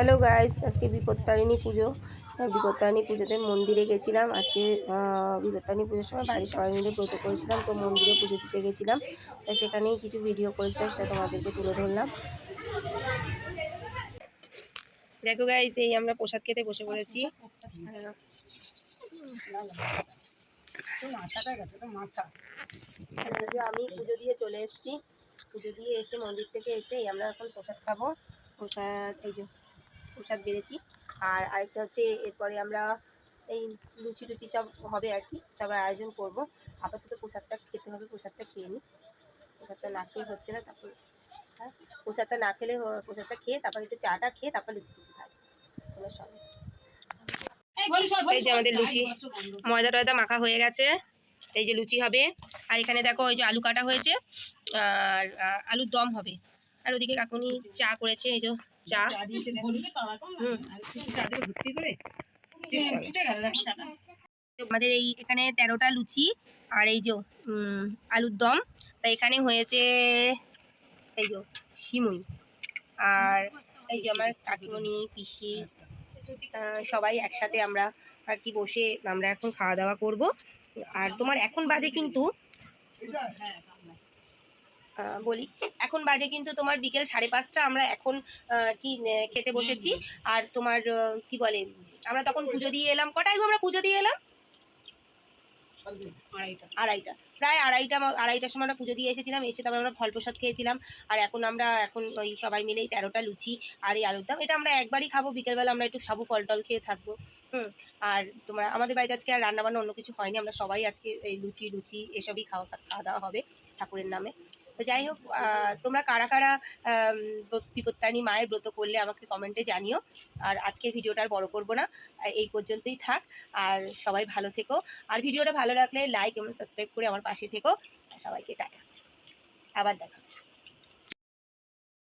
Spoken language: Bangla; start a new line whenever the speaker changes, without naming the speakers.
হ্যালো গাইস, আজকে বিপত্তারিণী পুজো। বিপত্তারিণী পুজোতে মন্দিরে গেছিলাম। আজকে বিপত্তারিণী পুজোর সময় বাড়ির সবাই মিলে ব্রত করেছিলাম, তো মন্দিরে পুজো দিতে গেছিলাম। তাই সেখানেই কিছু ভিডিও করেছিলাম, সেটা তোমাদেরকে তুলে ধরলাম। দেখো গাইস, এই আমরা প্রসাদ খেতে বসে পড়েছি। আমি পুজো দিয়ে চলে এসেছি। পুজো দিয়ে এসে মন্দির থেকে এসে আমরা এখন প্রসাদ খাবো। প্রসাদ এই যে প্রসাদ বেড়েছি। আর আরেকটা হচ্ছে এরপরে আমরা এই লুচি টুচি সব হবে আর কি, সবার আয়োজন করব। আপাতত প্রসাদটা খেতে হবে, প্রসাদটা খেয়ে নিই। প্রসাদটা না খেয়ে হচ্ছে না, তারপর হ্যাঁ প্রসাদটা না খেলে প্রসাদটা খেয়ে তারপর একটু চাটা খেয়ে তারপর লুচি টুচি খাই তোমার সঙ্গে। এই যে আমাদের লুচি ময়দা টয়দা মাখা হয়ে গেছে। এই যে লুচি হবে। আর এখানে দেখো ওই যে আলু কাটা হয়েছে, আর আলুর দম হবে। আর ওদিকে কাকুনি চা করেছে, এই যে চা। আমাদের এই এখানে 13টা লুচি আর এই যে আলুর দম। তা এখানে হয়েছে এই যে সিমুই। আর এই যে আমার কাকিমণি পিসি সবাই একসাথে আমরা আর কি বসে আমরা এখন খাওয়া দাওয়া করব। আর তোমার এখন বাজে কিন্তু বলি, এখন বাজে কিন্তু তোমার বিকেল 5:30। আমরা এখন কি খেতে বসেছি। আর তোমার কি বলে, আমরা তখন পুজো দিয়ে এলাম। কটায় গো আমরা পুজো দিয়ে এলাম? আড়াইটা, প্রায় আড়াইটার সময় আমরা পুজো দিয়ে এসেছিলাম। এসে তারপর আমরা ফল প্রসাদ খেয়েছিলাম। আর এখন ওই সবাই মিলেই 13টা লুচি আর এই আলুর দম, এটা আমরা একবারই খাবো। বিকেলবেলা আমরা একটু সাবু ফল টল খেয়ে থাকবো। আর তোমার আমাদের বাড়িতে আজকে আর রান্নাবান্না অন্য কিছু হয়নি। আমরা সবাই আজকে এই লুচি এসবই খাওয়া দাওয়া হবে ঠাকুরের নামে। তো যাই হোক, তোমরা কারা কারা বিপত্তারিণী মায়ের ব্রত করলে আমাকে কমেন্টে জানিও। আর আজকের ভিডিওটা আর বড় করবো না, এই পর্যন্তই থাক। আর সবাই ভালো থেকো। আর ভিডিওটা ভালো লাগলে লাইক এবং সাবস্ক্রাইব করে আমার পাশে থেকো। সবাইকে টাটা, আবার দেখা।